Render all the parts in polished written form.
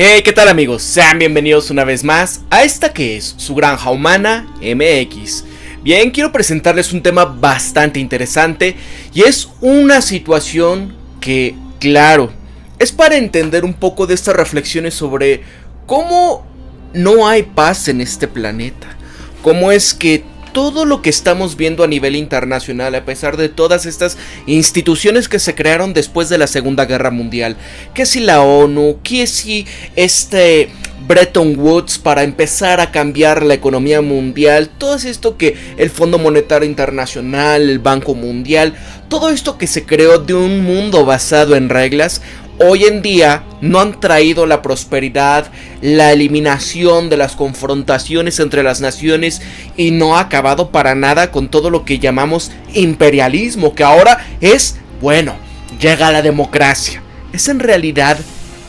Hey, ¿qué tal amigos? Sean bienvenidos una vez más a esta que es su Granja Humana MX. Bien, quiero presentarles un tema bastante interesante y es una situación que, claro, es para entender un poco de estas reflexiones sobre cómo no hay paz en este planeta. Cómo es que todo lo que estamos viendo a nivel internacional, a pesar de todas estas instituciones que se crearon después de la Segunda Guerra Mundial, que si la ONU, que si Bretton Woods para empezar a cambiar la economía mundial, todo esto que el Fondo Monetario Internacional, el Banco Mundial, todo esto que se creó de un mundo basado en reglas, hoy en día no han traído la prosperidad, la eliminación de las confrontaciones entre las naciones y no ha acabado para nada con todo lo que llamamos imperialismo, que ahora es, bueno, llega la democracia. Es en realidad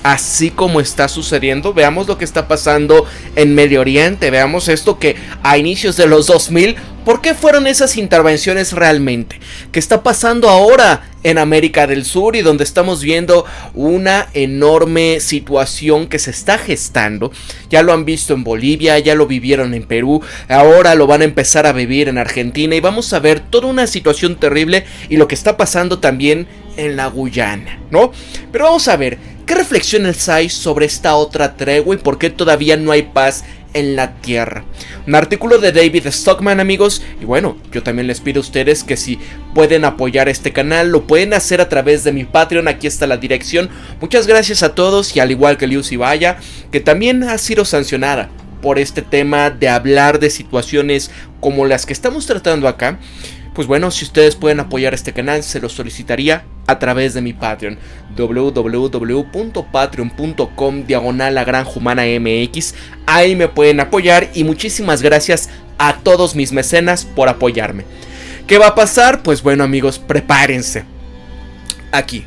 así como está sucediendo. Veamos lo que está pasando en Medio Oriente, veamos esto que a inicios de los 2000, ¿por qué fueron esas intervenciones realmente? ¿Qué está pasando ahora en América del Sur y donde estamos viendo una enorme situación que se está gestando? Ya lo han visto en Bolivia, ya lo vivieron en Perú, ahora lo van a empezar a vivir en Argentina y vamos a ver toda una situación terrible y lo que está pasando también en la Guyana, ¿no? Pero vamos a ver, ¿qué reflexiones hay sobre esta otra tregua y por qué todavía no hay paz en la tierra? Un artículo de David Stockman, amigos, y bueno, yo también les pido a ustedes que si pueden apoyar este canal, lo pueden hacer a través de mi Patreon, aquí está la dirección. Muchas gracias a todos y al igual que Liu Vaya, que también ha sido sancionada por este tema de hablar de situaciones como las que estamos tratando acá. Pues bueno, si ustedes pueden apoyar este canal, se los solicitaría a través de mi Patreon, www.patreon.com/LaGranjaHumanaMX. Ahí me pueden apoyar y muchísimas gracias a todos mis mecenas por apoyarme. ¿Qué va a pasar? Pues bueno amigos, prepárense. Aquí,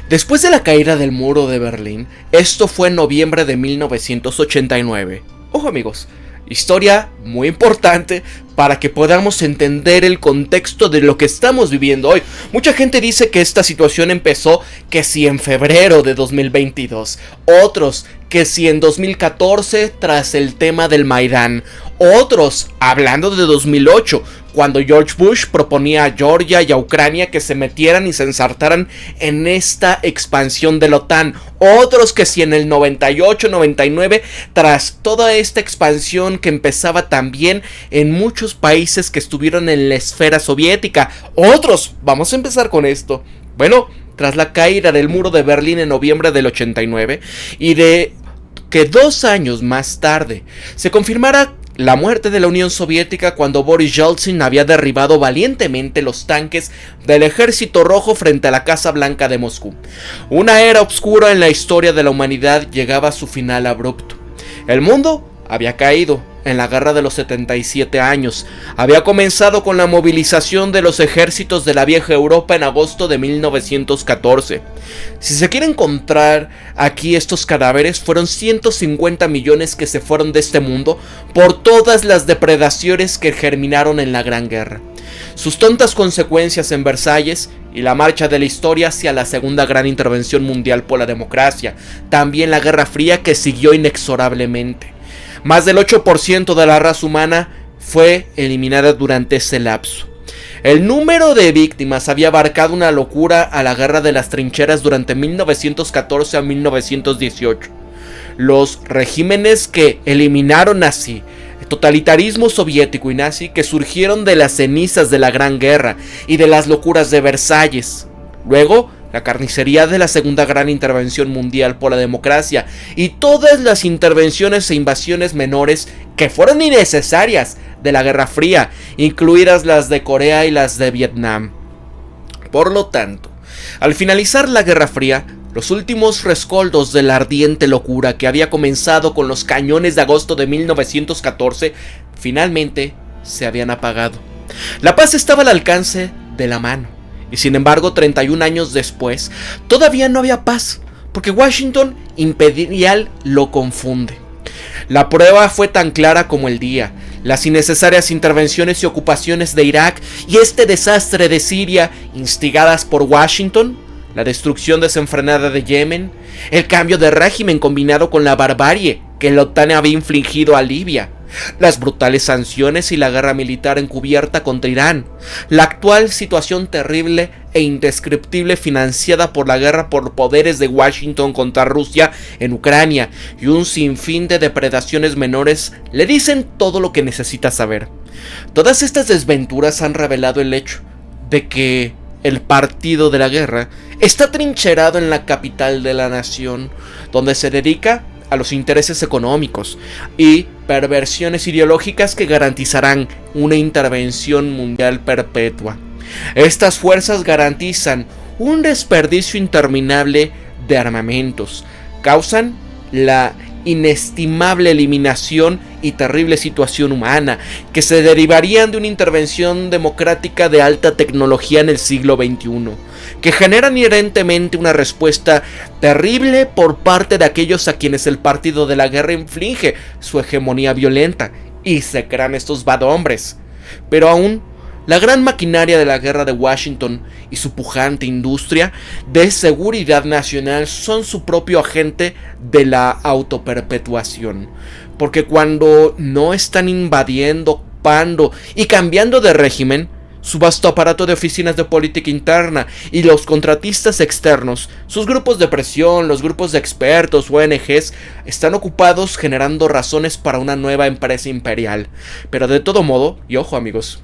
después de la caída del muro de Berlín, esto fue en noviembre de 1989. Ojo amigos, historia muy importante para que podamos entender el contexto de lo que estamos viviendo hoy. Mucha gente dice que esta situación empezó que si en febrero de 2022, otros que si en 2014 tras el tema del Maidán, otros hablando de 2008 cuando George Bush proponía a Georgia y a Ucrania que se metieran y se ensartaran en esta expansión de la OTAN, otros que si en el 98-99 tras toda esta expansión que empezaba también en muchos países que estuvieron en la esfera soviética, otros, vamos a empezar con esto, bueno, tras la caída del muro de Berlín en noviembre del 89 y de que 2 años más tarde se confirmara la muerte de la Unión Soviética cuando Boris Yeltsin había derribado valientemente los tanques del Ejército Rojo frente a la Casa Blanca de Moscú. Una era oscura en la historia de la humanidad llegaba a su final abrupto. El mundo había caído en la Guerra de los 77 años. Había comenzado con la movilización de los ejércitos de la vieja Europa en agosto de 1914. Si se quiere encontrar aquí estos cadáveres, fueron 150 millones que se fueron de este mundo por todas las depredaciones que germinaron en la Gran Guerra. Sus tontas consecuencias en Versalles y la marcha de la historia hacia la segunda gran intervención mundial por la democracia. También la Guerra Fría que siguió inexorablemente. Más del 8% de la raza humana fue eliminada durante ese lapso. El número de víctimas había abarcado una locura a la guerra de las trincheras durante 1914 a 1918. Los regímenes que eliminaron así, el totalitarismo soviético y nazi que surgieron de las cenizas de la Gran Guerra y de las locuras de Versalles. Luego, la carnicería de la segunda gran intervención mundial por la democracia y todas las intervenciones e invasiones menores que fueron innecesarias de la Guerra Fría, incluidas las de Corea y las de Vietnam. Por lo tanto, al finalizar la Guerra Fría, los últimos rescoldos de la ardiente locura que había comenzado con los cañones de agosto de 1914, finalmente se habían apagado. La paz estaba al alcance de la mano. Y sin embargo, 31 años después, todavía no había paz, porque Washington imperial lo confunde. La prueba fue tan clara como el día. Las innecesarias intervenciones y ocupaciones de Irak y este desastre de Siria, instigadas por Washington, la destrucción desenfrenada de Yemen, el cambio de régimen combinado con la barbarie que la OTAN había infligido a Libia, las brutales sanciones y la guerra militar encubierta contra Irán, la actual situación terrible e indescriptible financiada por la guerra por poderes de Washington contra Rusia en Ucrania y un sinfín de depredaciones menores le dicen todo lo que necesita saber. Todas estas desventuras han revelado el hecho de que el partido de la guerra está trincherado en la capital de la nación, donde se dedica a los intereses económicos y perversiones ideológicas que garantizarán una intervención mundial perpetua. Estas fuerzas garantizan un desperdicio interminable de armamentos, causan la inestimable eliminación y terrible situación humana que se derivarían de una intervención democrática de alta tecnología en el siglo XXI, que generan inherentemente una respuesta terrible por parte de aquellos a quienes el partido de la guerra inflige su hegemonía violenta y se crean estos bad hombres. Pero aún la gran maquinaria de la guerra de Washington y su pujante industria de seguridad nacional son su propio agente de la autoperpetuación. Porque cuando no están invadiendo, ocupando y cambiando de régimen, su vasto aparato de oficinas de política interna y los contratistas externos, sus grupos de presión, los grupos de expertos, ONGs, están ocupados generando razones para una nueva empresa imperial. Pero de todo modo, y ojo amigos,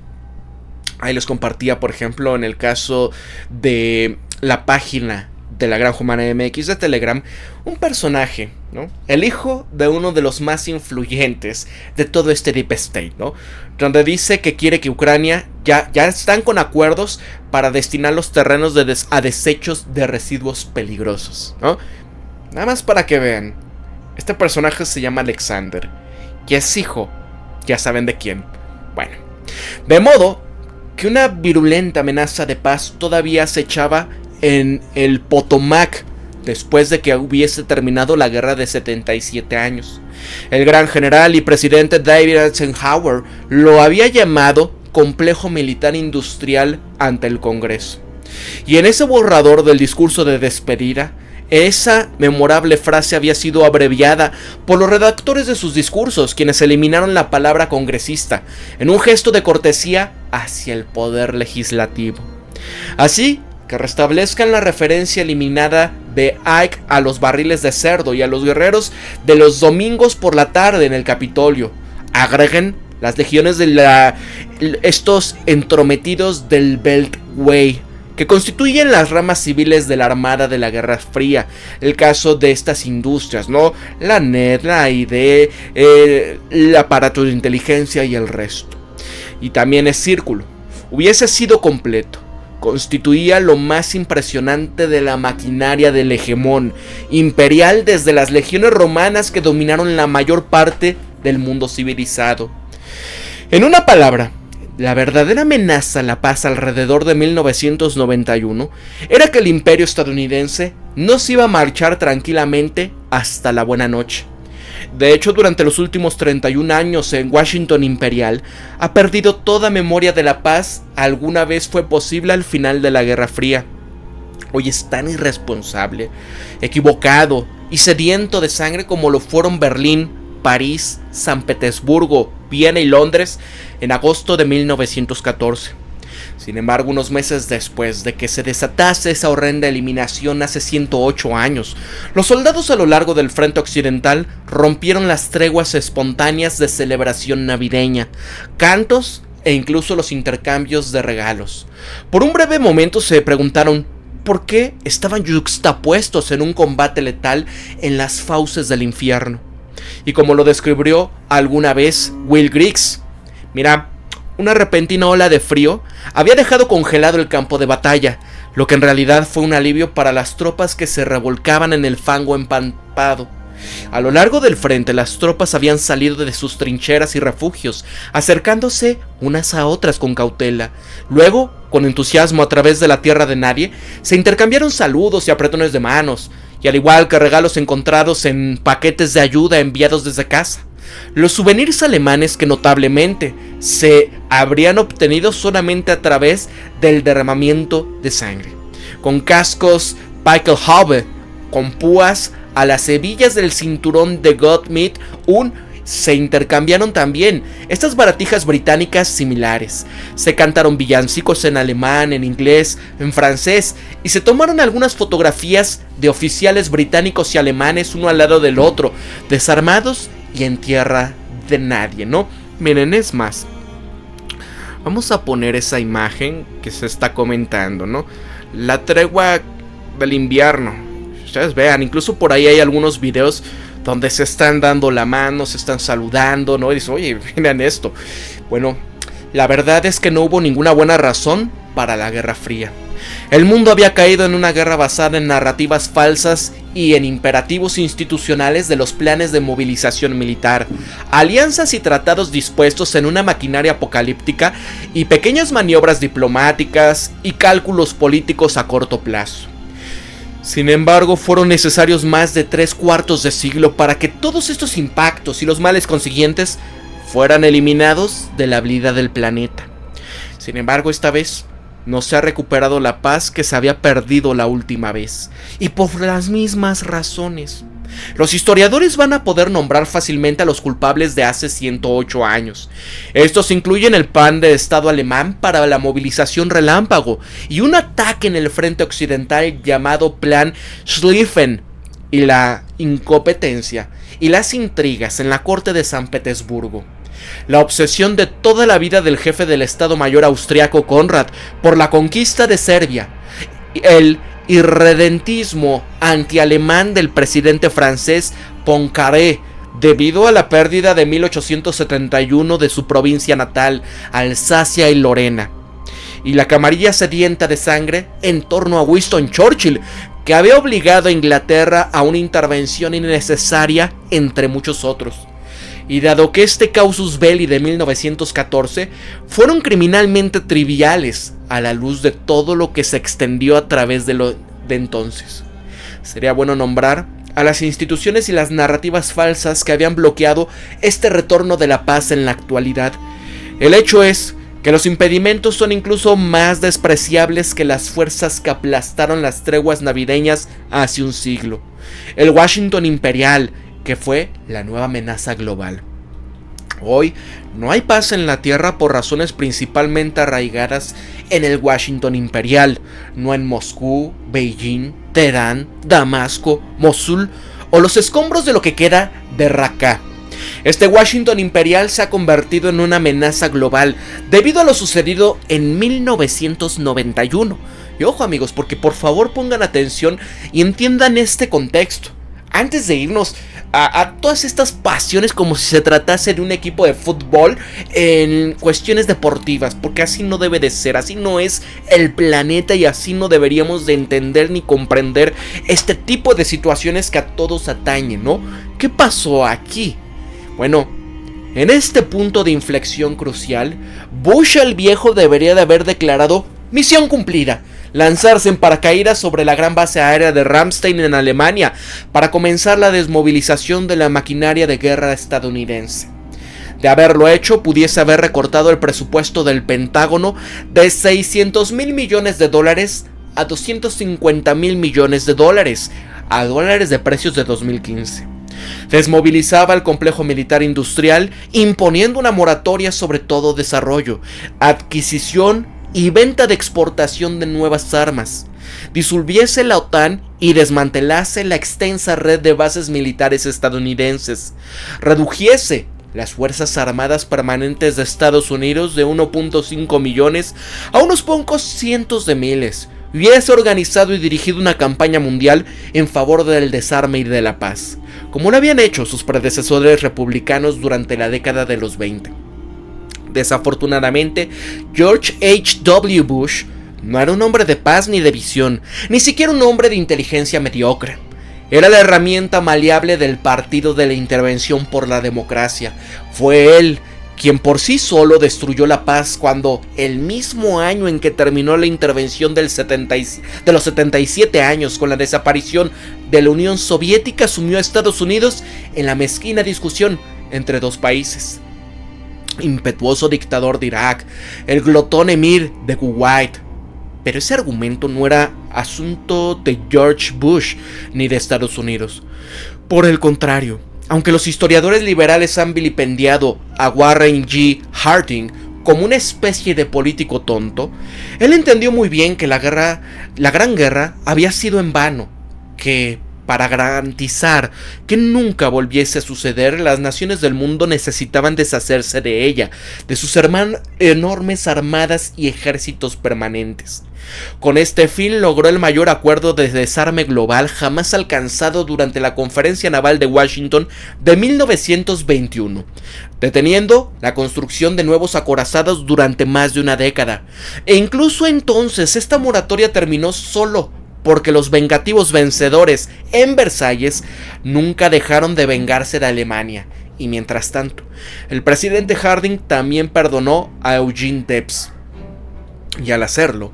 ahí les compartía, por ejemplo, en el caso de la página de la Granja Humana MX de Telegram, un personaje, ¿no? El hijo de uno de los más influyentes de todo este Deep State, ¿no? Donde dice que quiere que Ucrania ya están con acuerdos para destinar los terrenos a desechos de residuos peligrosos, ¿no? Nada más para que vean. Este personaje se llama Alexander y es hijo, ya saben de quién. Bueno, de modo que una virulenta amenaza de paz todavía acechaba en el Potomac después de que hubiese terminado la guerra de 77 años. El gran general y presidente David Eisenhower lo había llamado complejo militar industrial ante el Congreso. Y en ese borrador del discurso de despedida, esa memorable frase había sido abreviada por los redactores de sus discursos, quienes eliminaron la palabra congresista en un gesto de cortesía hacia el poder legislativo. Así que restablezcan la referencia eliminada de Ike a los barriles de cerdo y a los guerreros de los domingos por la tarde en el Capitolio. Agreguen las legiones de estos entrometidos del Beltway, que constituyen las ramas civiles de la Armada de la Guerra Fría. El caso de estas industrias, ¿no? La NET, la ID, el aparato de inteligencia y el resto. Y también el círculo. Hubiese sido completo. Constituía lo más impresionante de la maquinaria del hegemón imperial desde las legiones romanas que dominaron la mayor parte del mundo civilizado. En una palabra, la verdadera amenaza a la paz alrededor de 1991 era que el imperio estadounidense no se iba a marchar tranquilamente hasta la buena noche. De hecho, durante los últimos 31 años en Washington imperial, ha perdido toda memoria de la paz alguna vez fue posible al final de la Guerra Fría. Hoy es tan irresponsable, equivocado y sediento de sangre como lo fueron Berlín, París, San Petersburgo, Viena y Londres en agosto de 1914. Sin embargo, unos meses después de que se desatase esa horrenda eliminación hace 108 años, los soldados a lo largo del frente occidental rompieron las treguas espontáneas de celebración navideña, cantos e incluso los intercambios de regalos. Por un breve momento se preguntaron por qué estaban yuxtapuestos en un combate letal en las fauces del infierno. Y como lo describió alguna vez Will Griggs, mira, una repentina ola de frío había dejado congelado el campo de batalla, lo que en realidad fue un alivio para las tropas que se revolcaban en el fango empampado. A lo largo del frente, las tropas habían salido de sus trincheras y refugios, acercándose unas a otras con cautela. Luego, con entusiasmo a través de la tierra de nadie, se intercambiaron saludos y apretones de manos, y al igual que regalos encontrados en paquetes de ayuda enviados desde casa. Los souvenirs alemanes que notablemente se habrían obtenido solamente a través del derramamiento de sangre. con cascos Pickelhaube, con púas a las hebillas del cinturón de Gottmith se intercambiaron también estas baratijas británicas similares. Se cantaron villancicos en alemán, en inglés, en francés, y se tomaron algunas fotografías de oficiales británicos y alemanes uno al lado del otro, desarmados y en tierra de nadie, ¿no? Miren, es más, vamos a poner esa imagen que se está comentando, ¿no? La tregua del invierno. Ustedes vean, incluso por ahí hay algunos videos donde se están dando la mano, se están saludando, ¿no? Y dicen, oye, miren esto. Bueno, la verdad es que no hubo ninguna buena razón para la Guerra Fría. El mundo había caído en una guerra basada en narrativas falsas y en imperativos institucionales de los planes de movilización militar, alianzas y tratados dispuestos en una maquinaria apocalíptica y pequeñas maniobras diplomáticas y cálculos políticos a corto plazo. Sin embargo, fueron necesarios más de 3/4 de siglo para que todos estos impactos y los males consiguientes fueran eliminados de la vida del planeta. Sin embargo, esta vez no se ha recuperado la paz que se había perdido la última vez, y por las mismas razones. Los historiadores van a poder nombrar fácilmente a los culpables de hace 108 años. Estos incluyen el plan de Estado alemán para la movilización relámpago y un ataque en el frente occidental llamado Plan Schlieffen, y la incompetencia y las intrigas en la corte de San Petersburgo. La obsesión de toda la vida del jefe del Estado Mayor austriaco Konrad por la conquista de Serbia, el irredentismo antialemán del presidente francés Poincaré debido a la pérdida de 1871 de su provincia natal, Alsacia y Lorena, y la camarilla sedienta de sangre en torno a Winston Churchill, que había obligado a Inglaterra a una intervención innecesaria, entre muchos otros. Y dado que este casus belli de 1914 fueron criminalmente triviales a la luz de todo lo que se extendió a través de entonces, sería bueno nombrar a las instituciones y las narrativas falsas que habían bloqueado este retorno de la paz en la actualidad. El hecho es que los impedimentos son incluso más despreciables que las fuerzas que aplastaron las treguas navideñas hace un siglo. El Washington imperial, que fue la nueva amenaza global. Hoy no hay paz en la tierra por razones principalmente arraigadas en el Washington imperial, no en Moscú, Beijing, Teherán, Damasco, Mosul o los escombros de lo que queda de Raqqa. Este Washington imperial se ha convertido en una amenaza global debido a lo sucedido en 1991. Y ojo amigos, porque por favor pongan atención y entiendan este contexto. Antes de irnos a todas estas pasiones como si se tratase de un equipo de fútbol en cuestiones deportivas, porque así no debe de ser, así no es el planeta y así no deberíamos de entender ni comprender este tipo de situaciones que a todos atañen, ¿no? ¿Qué pasó aquí? Bueno, en este punto de inflexión crucial, Bush el viejo debería de haber declarado misión cumplida, lanzarse en paracaídas sobre la gran base aérea de Ramstein en Alemania para comenzar la desmovilización de la maquinaria de guerra estadounidense. De haberlo hecho, pudiese haber recortado el presupuesto del Pentágono de $600,000 millones a $250,000 millones, a dólares de precios de 2015. Desmovilizaba el complejo militar industrial, imponiendo una moratoria sobre todo desarrollo, adquisición y venta de exportación de nuevas armas. Disolviese la OTAN y desmantelase la extensa red de bases militares estadounidenses. Redujese las Fuerzas Armadas Permanentes de Estados Unidos de 1.5 millones a unos pocos cientos de miles. Hubiese organizado y dirigido una campaña mundial en favor del desarme y de la paz, como lo habían hecho sus predecesores republicanos durante la década de los 20. Desafortunadamente, George H.W. Bush no era un hombre de paz ni de visión, ni siquiera un hombre de inteligencia mediocre. Era la herramienta maleable del Partido de la Intervención por la Democracia. Fue él quien por sí solo destruyó la paz cuando, el mismo año en que terminó la intervención de los 77 años con la desaparición de la Unión Soviética, sumió a Estados Unidos en la mezquina discusión entre dos países. Impetuoso dictador de Irak, el glotón emir de Kuwait, Pero ese argumento no era asunto de George Bush ni de Estados Unidos. Por el contrario, aunque los historiadores liberales han vilipendiado a Warren G. Harding como una especie de político tonto, él entendió muy bien que la Gran Guerra había sido en vano, que para garantizar que nunca volviese a suceder, las naciones del mundo necesitaban deshacerse de ella, de sus enormes armadas y ejércitos permanentes. Con este fin logró el mayor acuerdo de desarme global jamás alcanzado durante la Conferencia Naval de Washington de 1921, deteniendo la construcción de nuevos acorazados durante más de una década. E incluso entonces esta moratoria terminó solo porque los vengativos vencedores en Versalles nunca dejaron de vengarse de Alemania. Y mientras tanto, el presidente Harding también perdonó a Eugene Debs. Y al hacerlo,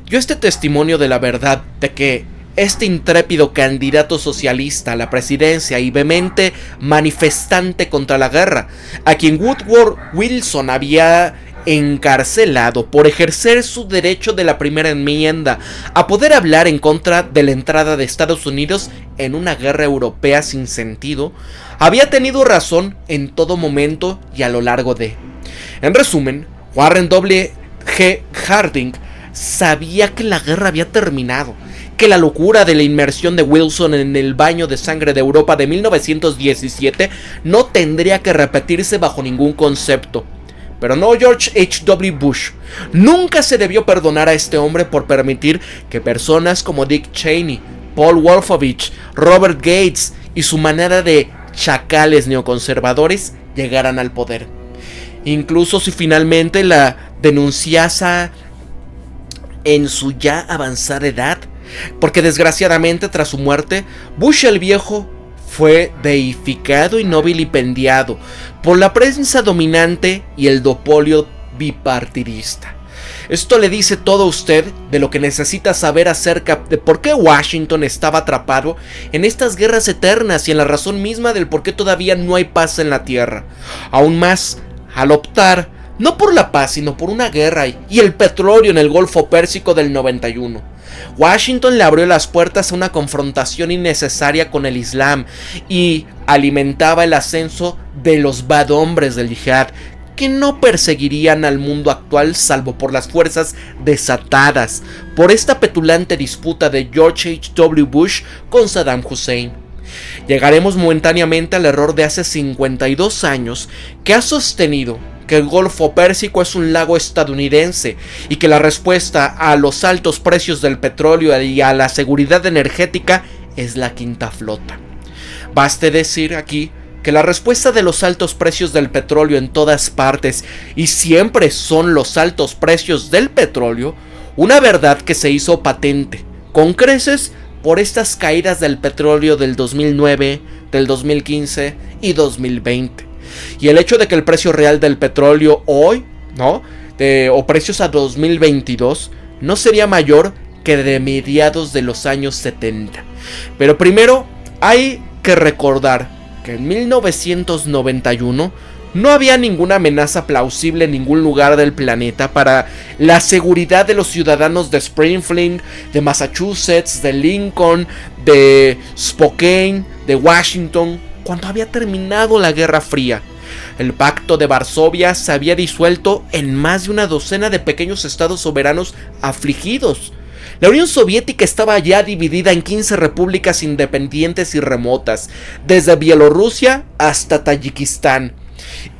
dio este testimonio de la verdad de que este intrépido candidato socialista a la presidencia y vehemente manifestante contra la guerra, a quien Woodrow Wilson había encarcelado por ejercer su derecho de la primera enmienda a poder hablar en contra de la entrada de Estados Unidos en una guerra europea sin sentido, había tenido razón en todo momento y a lo largo de. En resumen, Warren W. G. Harding sabía que la guerra había terminado, que la locura de la inmersión de Wilson en el baño de sangre de Europa de 1917 no tendría que repetirse bajo ningún concepto. Pero no George H.W. Bush. Nunca se debió perdonar a este hombre por permitir que personas como Dick Cheney, Paul Wolfowitz, Robert Gates y su manada de chacales neoconservadores llegaran al poder. Incluso si finalmente la denunciase en su ya avanzada edad, porque desgraciadamente tras su muerte, Bush el viejo fue deificado y no vilipendiado por la prensa dominante y el duopolio bipartidista. Esto le dice todo a usted de lo que necesita saber acerca de por qué Washington estaba atrapado en estas guerras eternas y en la razón misma del por qué todavía no hay paz en la tierra. Aún más, al optar no por la paz sino por una guerra y el petróleo en el Golfo Pérsico del 91. Washington le abrió las puertas a una confrontación innecesaria con el Islam y alimentaba el ascenso de los bad hombres del yihad, que no perseguirían al mundo actual salvo por las fuerzas desatadas por esta petulante disputa de George H.W. Bush con Saddam Hussein. Llegaremos momentáneamente al error de hace 52 años que ha sostenido que el Golfo Pérsico es un lago estadounidense y que la respuesta a los altos precios del petróleo y a la seguridad energética es la quinta flota. Baste decir aquí que la respuesta de los altos precios del petróleo en todas partes y siempre son los altos precios del petróleo, una verdad que se hizo patente con creces por estas caídas del petróleo del 2009, del 2015 y 2020. Y el hecho de que el precio real del petróleo hoy, o precios a 2022, no sería mayor que de mediados de los años 70. Pero primero hay que recordar que en 1991 no había ninguna amenaza plausible en ningún lugar del planeta para la seguridad de los ciudadanos de Springfield, de Massachusetts, de Lincoln, de Spokane, de Washington, cuando había terminado la Guerra Fría. El Pacto de Varsovia se había disuelto en más de una docena de pequeños estados soberanos afligidos. La Unión Soviética estaba ya dividida en 15 repúblicas independientes y remotas, desde Bielorrusia hasta Tayikistán.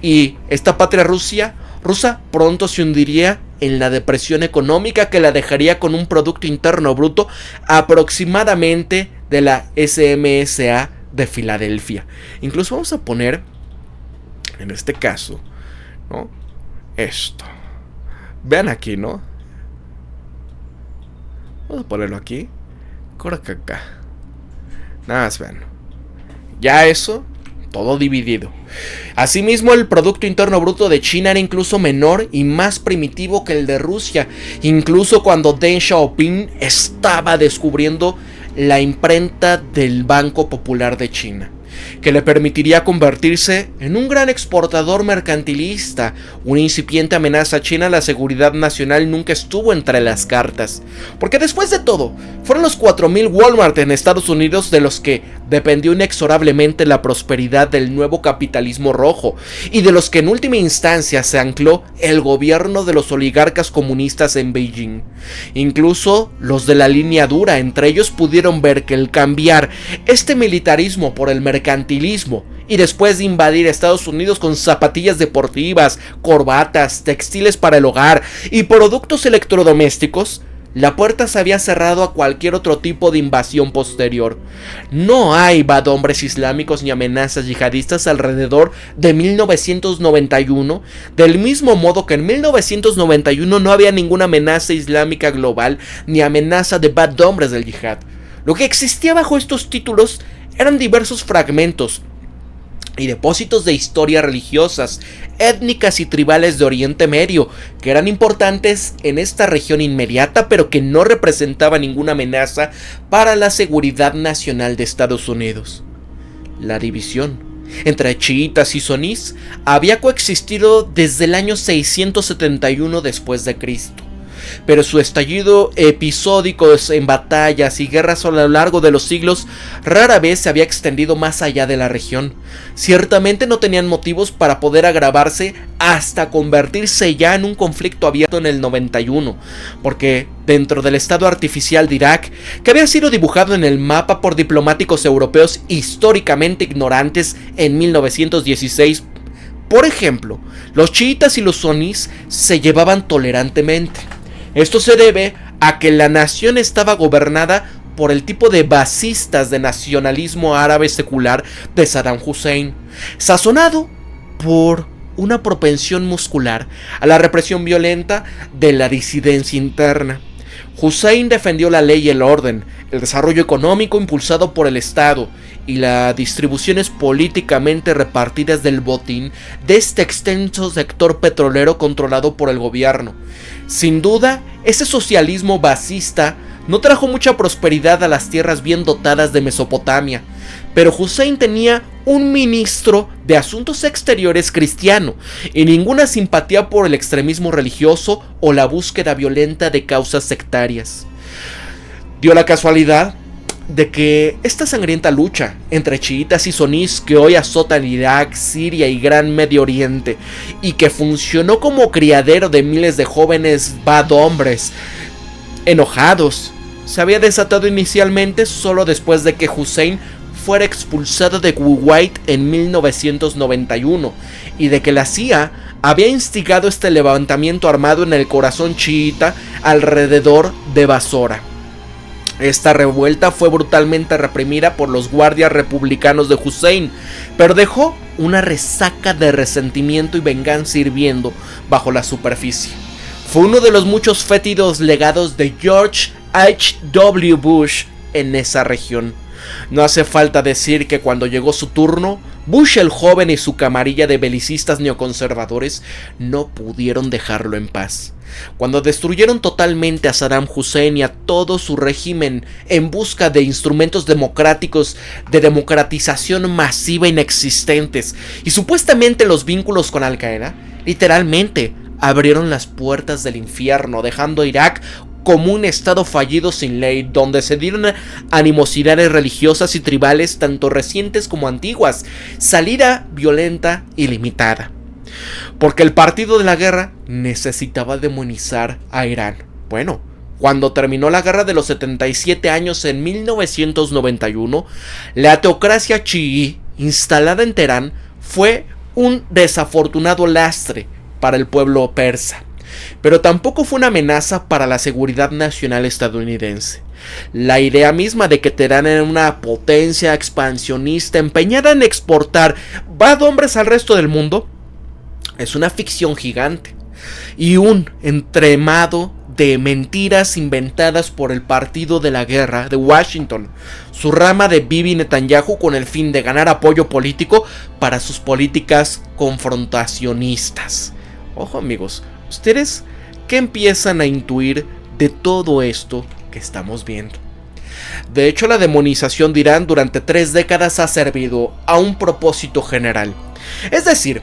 Y esta patria rusa pronto se hundiría en la depresión económica que la dejaría con un Producto Interno Bruto aproximadamente de la SMSA de Filadelfia. Incluso vamos a poner, en este caso, esto. Vean aquí, Vamos a ponerlo aquí. Acá. Nada más vean. Ya eso, todo dividido. Asimismo, el Producto Interno Bruto de China era incluso menor y más primitivo que el de Rusia, incluso cuando Deng Xiaoping estaba descubriendo la imprenta del Banco Popular de China. que le permitiría convertirse en un gran exportador mercantilista. Una incipiente amenaza china a la seguridad nacional nunca estuvo entre las cartas, porque después de todo, fueron los 4.000 Walmart en Estados Unidos de los que dependió inexorablemente la prosperidad del nuevo capitalismo rojo, y de los que en última instancia se ancló el gobierno de los oligarcas comunistas en Beijing. Incluso los de la línea dura entre ellos pudieron ver que el cambiar este militarismo por el mercantilismo, y después de invadir Estados Unidos con zapatillas deportivas, corbatas, textiles para el hogar y productos electrodomésticos, la puerta se había cerrado a cualquier otro tipo de invasión posterior. No hay hombres islámicos ni amenazas yihadistas alrededor de 1991, del mismo modo que en 1991 no había ninguna amenaza islámica global ni amenaza de hombres del yihad. Lo que existía bajo estos títulos eran diversos fragmentos y depósitos de historias religiosas, étnicas y tribales de Oriente Medio, que eran importantes en esta región inmediata, pero que no representaban ninguna amenaza para la seguridad nacional de Estados Unidos. La división entre chiitas y sunís había coexistido desde el año 671 después de Cristo. Pero su estallido episódico en batallas y guerras a lo largo de los siglos rara vez se había extendido más allá de la región. Ciertamente no tenían motivos para poder agravarse hasta convertirse ya en un conflicto abierto en el 91, porque dentro del estado artificial de Irak, que había sido dibujado en el mapa por diplomáticos europeos históricamente ignorantes en 1916, por ejemplo, los chiitas y los sunís se llevaban tolerantemente. Esto se debe a que la nación estaba gobernada por el tipo de basistas de nacionalismo árabe secular de Saddam Hussein, sazonado por una propensión muscular a la represión violenta de la disidencia interna. Hussein defendió la ley y el orden, el desarrollo económico impulsado por el Estado y las distribuciones políticamente repartidas del botín de este extenso sector petrolero controlado por el gobierno. Sin duda, ese socialismo basista no trajo mucha prosperidad a las tierras bien dotadas de Mesopotamia, pero Hussein tenía un ministro de Asuntos Exteriores cristiano y ninguna simpatía por el extremismo religioso o la búsqueda violenta de causas sectarias. Dio la casualidad de que esta sangrienta lucha entre chiitas y sunís que hoy azotan Irak, Siria y Gran Medio Oriente, y que funcionó como criadero de miles de jóvenes hombres enojados, se había desatado inicialmente solo después de que Hussein fuera expulsado de Kuwait en 1991 y de que la CIA había instigado este levantamiento armado en el corazón chiita alrededor de Basora. Esta revuelta fue brutalmente reprimida por los guardias republicanos de Hussein, pero dejó una resaca de resentimiento y venganza hirviendo bajo la superficie. Fue uno de los muchos fétidos legados de George H.W. Bush en esa región. No hace falta decir que cuando llegó su turno, Bush el joven y su camarilla de belicistas neoconservadores no pudieron dejarlo en paz. Cuando destruyeron totalmente a Saddam Hussein y a todo su régimen en busca de instrumentos democráticos de democratización masiva inexistentes y supuestamente los vínculos con Al-Qaeda, literalmente abrieron las puertas del infierno, dejando a Irak como un estado fallido sin ley, donde se dieron animosidades religiosas y tribales tanto recientes como antiguas, salida violenta y limitada. Porque el partido de la guerra necesitaba demonizar a Irán. Bueno, cuando terminó la guerra de los 77 años en 1991, la teocracia chií instalada en Teherán fue un desafortunado lastre para el pueblo persa, pero tampoco fue una amenaza para la seguridad nacional estadounidense. La idea misma de que Teherán era una potencia expansionista empeñada en exportar hombres al resto del mundo es una ficción gigante y un entremado de mentiras inventadas por el Partido de la Guerra de Washington, su rama de Bibi Netanyahu, con el fin de ganar apoyo político para sus políticas confrontacionistas. Ojo amigos, ¿ustedes qué empiezan a intuir de todo esto que estamos viendo? De hecho, la demonización de Irán durante 3 décadas ha servido a un propósito general. Es decir,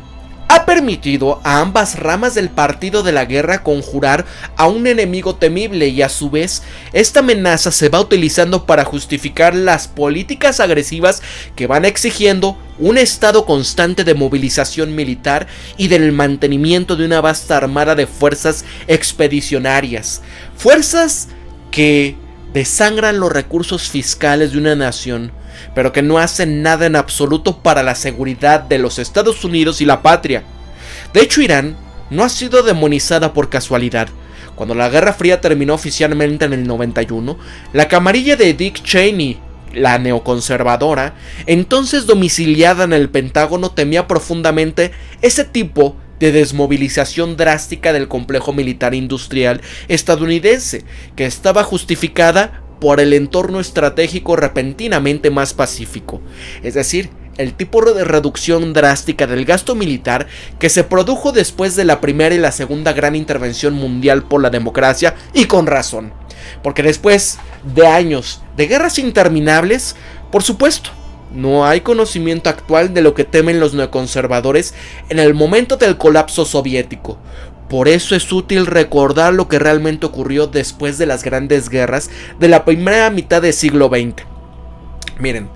ha permitido a ambas ramas del partido de la guerra conjurar a un enemigo temible y a su vez esta amenaza se va utilizando para justificar las políticas agresivas que van exigiendo un estado constante de movilización militar y del mantenimiento de una vasta armada de fuerzas expedicionarias, fuerzas que desangran los recursos fiscales de una nación, pero que no hacen nada en absoluto para la seguridad de los Estados Unidos y la patria. De hecho, Irán no ha sido demonizada por casualidad. Cuando la Guerra Fría terminó oficialmente en el 91, la camarilla de Dick Cheney, la neoconservadora, entonces domiciliada en el Pentágono, temía profundamente ese tipo de desmovilización drástica del complejo militar industrial estadounidense, que estaba justificada por el entorno estratégico repentinamente más pacífico, es decir, el tipo de reducción drástica del gasto militar que se produjo después de la primera y la segunda gran intervención mundial por la democracia, y con razón, porque después de años de guerras interminables, por supuesto, no hay conocimiento actual de lo que temen los neoconservadores en el momento del colapso soviético. Por eso es útil recordar lo que realmente ocurrió después de las grandes guerras de la primera mitad del siglo XX. Miren,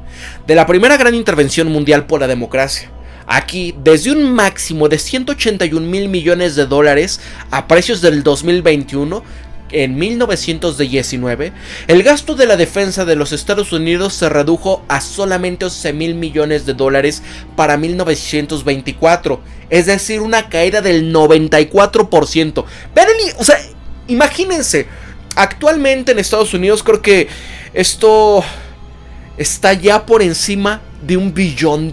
de la primera gran intervención mundial por la democracia, aquí desde un máximo de 181 mil millones de dólares a precios del 2021, en 1919, el gasto de la defensa de los Estados Unidos se redujo a solamente 11 mil millones de dólares para 1924, es decir, una caída del 94%. O sea, imagínense, actualmente en Estados Unidos creo que esto está ya por encima de $1 billón.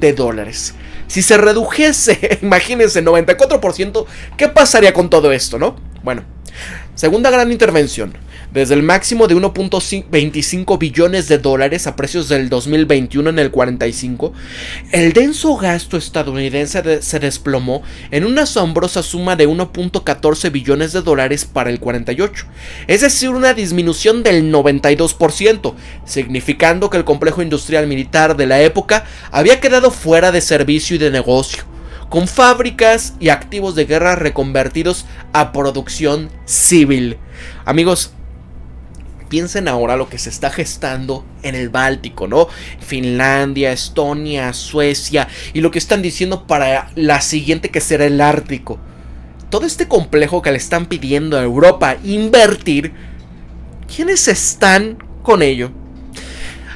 Si se redujese, imagínense, 94%, ¿qué pasaría con todo esto, no? Bueno, segunda gran intervención. Desde el máximo de 1.25 billones de dólares a precios del 2021 en el 45, el denso gasto estadounidense se desplomó en una asombrosa suma de 1.14 billones de dólares para el 48, es decir, una disminución del 92%, significando que el complejo industrial militar de la época había quedado fuera de servicio y de negocio, con fábricas y activos de guerra reconvertidos a producción civil. Amigos, piensen ahora lo que se está gestando en el Báltico, ¿no? Finlandia, Estonia, Suecia, y lo que están diciendo para la siguiente, que será el Ártico. Todo este complejo que le están pidiendo a Europa invertir, ¿quiénes están con ello?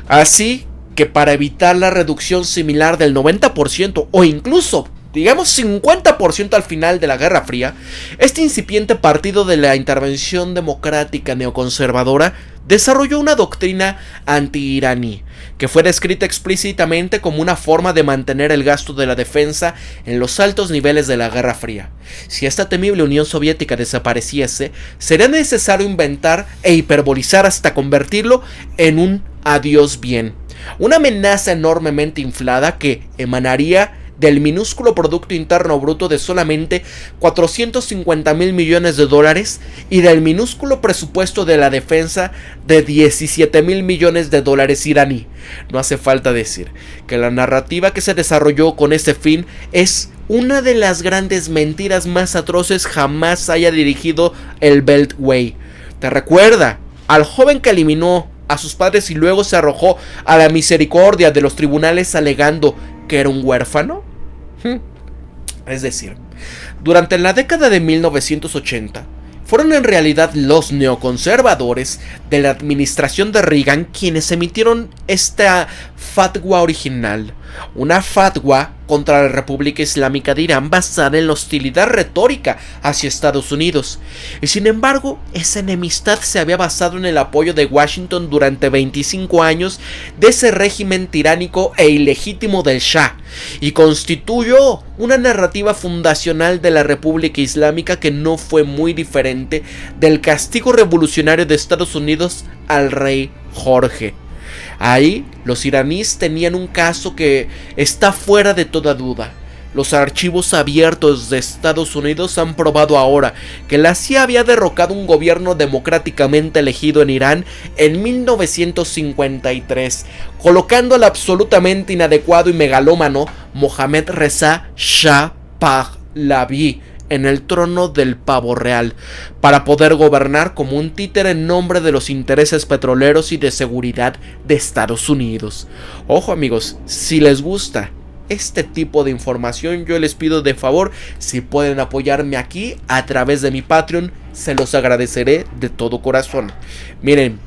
Así que para evitar la reducción similar del 90% o incluso digamos 50% al final de la Guerra Fría, este incipiente partido de la intervención democrática neoconservadora desarrolló una doctrina anti-iraní, que fue descrita explícitamente como una forma de mantener el gasto de la defensa en los altos niveles de la Guerra Fría. Si esta temible Unión Soviética desapareciese, sería necesario inventar e hiperbolizar hasta convertirlo en un adiós bien, una amenaza enormemente inflada que emanaría del minúsculo Producto Interno Bruto de solamente 450 mil millones de dólares y del minúsculo presupuesto de la defensa de 17 mil millones de dólares iraní. No hace falta decir que la narrativa que se desarrolló con este fin es una de las grandes mentiras más atroces jamás haya dirigido el Beltway. Te recuerda al joven que eliminó a sus padres y luego se arrojó a la misericordia de los tribunales alegando que era un huérfano. Es decir, durante la década de 1980 fueron en realidad los neoconservadores de la administración de Reagan quienes emitieron esta fatwa original, una fatwa contra la República Islámica de Irán basada en la hostilidad retórica hacia Estados Unidos. Y sin embargo, esa enemistad se había basado en el apoyo de Washington durante 25 años de ese régimen tiránico e ilegítimo del Shah, y constituyó una narrativa fundacional de la República Islámica que no fue muy diferente del castigo revolucionario de Estados Unidos al rey Jorge. Ahí los iraníes tenían un caso que está fuera de toda duda. Los archivos abiertos de Estados Unidos han probado ahora que la CIA había derrocado un gobierno democráticamente elegido en Irán en 1953, colocando al absolutamente inadecuado y megalómano Mohammad Reza Shah Pahlavi en el trono del pavo real, para poder gobernar como un títere en nombre de los intereses petroleros y de seguridad de Estados Unidos. Ojo amigos, si les gusta este tipo de información, yo les pido de favor, si pueden apoyarme aquí a través de mi Patreon, se los agradeceré de todo corazón. Miren,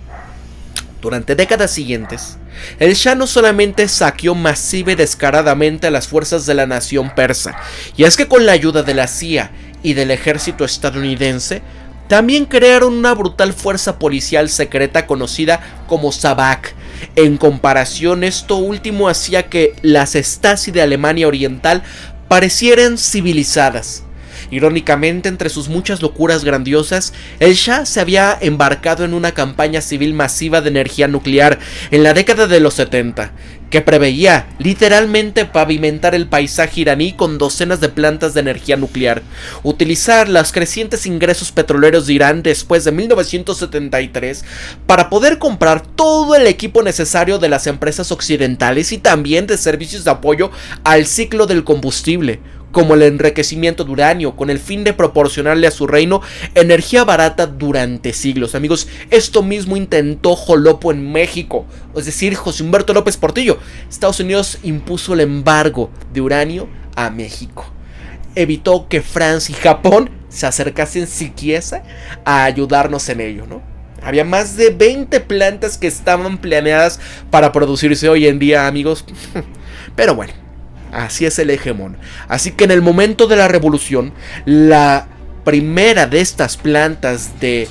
durante décadas siguientes, el Shah no solamente saqueó masiva y descaradamente a las fuerzas de la nación persa, y es que con la ayuda de la CIA y del ejército estadounidense, también crearon una brutal fuerza policial secreta conocida como Sabak. En comparación, esto último hacía que las Stasi de Alemania Oriental parecieran civilizadas. Irónicamente, entre sus muchas locuras grandiosas, el Shah se había embarcado en una campaña civil masiva de energía nuclear en la década de los 70, que preveía literalmente pavimentar el paisaje iraní con docenas de plantas de energía nuclear, utilizar los crecientes ingresos petroleros de Irán después de 1973 para poder comprar todo el equipo necesario de las empresas occidentales y también de servicios de apoyo al ciclo del combustible, como el enriquecimiento de uranio, con el fin de proporcionarle a su reino energía barata durante siglos. Amigos, esto mismo intentó Jolopo en México, es decir, José Humberto López Portillo. Estados Unidos impuso el embargo de uranio a México. Evitó que Francia y Japón se acercasen siquiera a ayudarnos en ello, ¿no? Había más de 20 plantas que estaban planeadas para producirse hoy en día, amigos. Pero bueno, así es el hegemón. Así que en el momento de la revolución, la primera de estas plantas de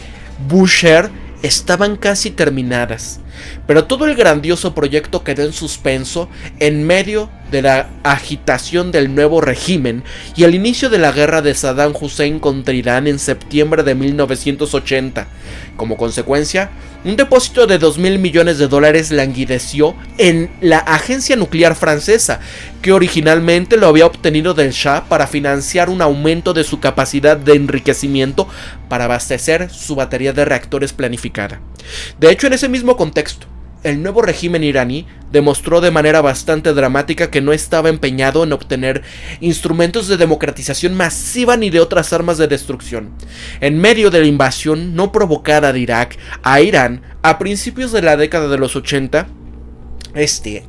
Bushehr estaban casi terminadas. Pero todo el grandioso proyecto quedó en suspenso en medio de la agitación del nuevo régimen y el inicio de la guerra de Saddam Hussein contra Irán en septiembre de 1980. Como consecuencia, un depósito de $2.000 millones languideció en la agencia nuclear francesa, que originalmente lo había obtenido del Shah para financiar un aumento de su capacidad de enriquecimiento para abastecer su batería de reactores planificada. De hecho, en ese mismo contexto, el nuevo régimen iraní demostró de manera bastante dramática que no estaba empeñado en obtener instrumentos de democratización masiva ni de otras armas de destrucción. En medio de la invasión no provocada de Irak a Irán a principios de la década de los 80,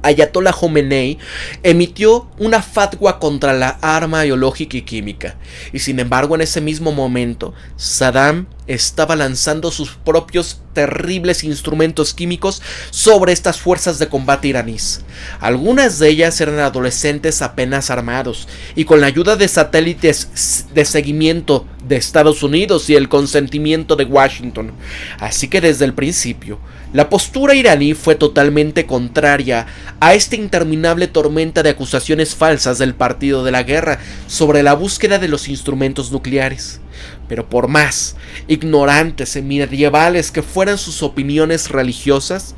Ayatollah Khomeini emitió una fatwa contra la arma biológica y química, y sin embargo en ese mismo momento Saddam estaba lanzando sus propios terribles instrumentos químicos sobre estas fuerzas de combate iraníes. Algunas de ellas eran adolescentes apenas armados, y con la ayuda de satélites de seguimiento de Estados Unidos y el consentimiento de Washington. Así que desde el principio, la postura iraní fue totalmente contraria a esta interminable tormenta de acusaciones falsas del partido de la guerra sobre la búsqueda de los instrumentos nucleares. Pero por más ignorantes y medievales que fueran sus opiniones religiosas,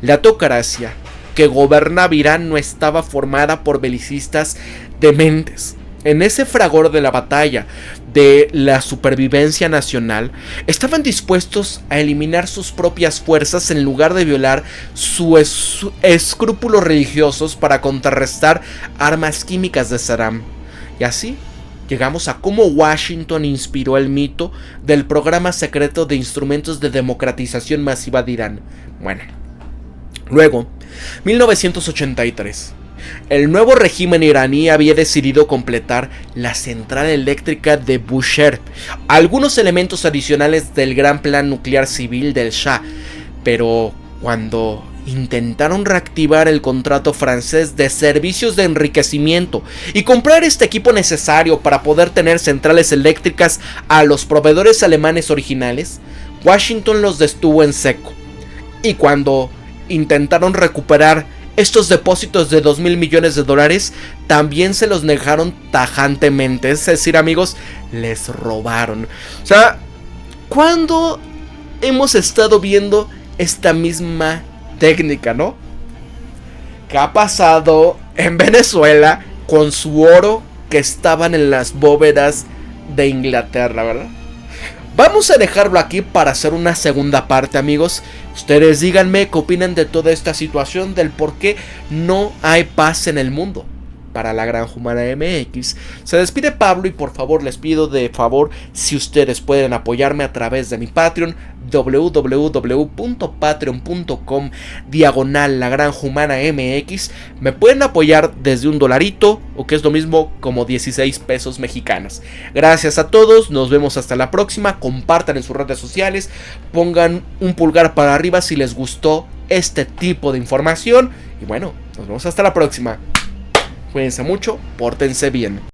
la teocracia que gobernaba Irán no estaba formada por belicistas dementes. En ese fragor de la batalla de la supervivencia nacional, estaban dispuestos a eliminar sus propias fuerzas en lugar de violar sus escrúpulos religiosos para contrarrestar armas químicas de Saddam. Y así llegamos a cómo Washington inspiró el mito del programa secreto de instrumentos de democratización masiva de Irán. Bueno, luego, 1983. El nuevo régimen iraní había decidido completar la central eléctrica de Bushehr, algunos elementos adicionales del gran plan nuclear civil del Shah, pero cuando intentaron reactivar el contrato francés de servicios de enriquecimiento y comprar este equipo necesario para poder tener centrales eléctricas a los proveedores alemanes originales, Washington los detuvo en seco. Y cuando intentaron recuperar estos depósitos de $2.000 millones, también se los negaron tajantemente. Es decir, amigos, les robaron. O sea, ¿cuándo hemos estado viendo esta misma técnica, no? ¿Qué ha pasado en Venezuela con su oro que estaban en las bóvedas de Inglaterra, ¿verdad? Vamos a dejarlo aquí para hacer una segunda parte, amigos. Ustedes díganme qué opinan de toda esta situación, del por qué no hay paz en el mundo. Para la Gran Humana MX se despide Pablo, y por favor les pido de favor si ustedes pueden apoyarme a través de mi Patreon, www.patreon.com/La Gran Humana MX. Me pueden apoyar desde $1, o que es lo mismo como 16 pesos mexicanos. Gracias a todos, nos vemos hasta la próxima. Compartan en sus redes sociales, pongan un pulgar para arriba si les gustó este tipo de información, y bueno, nos vemos hasta la próxima. Cuídense mucho, pórtense bien.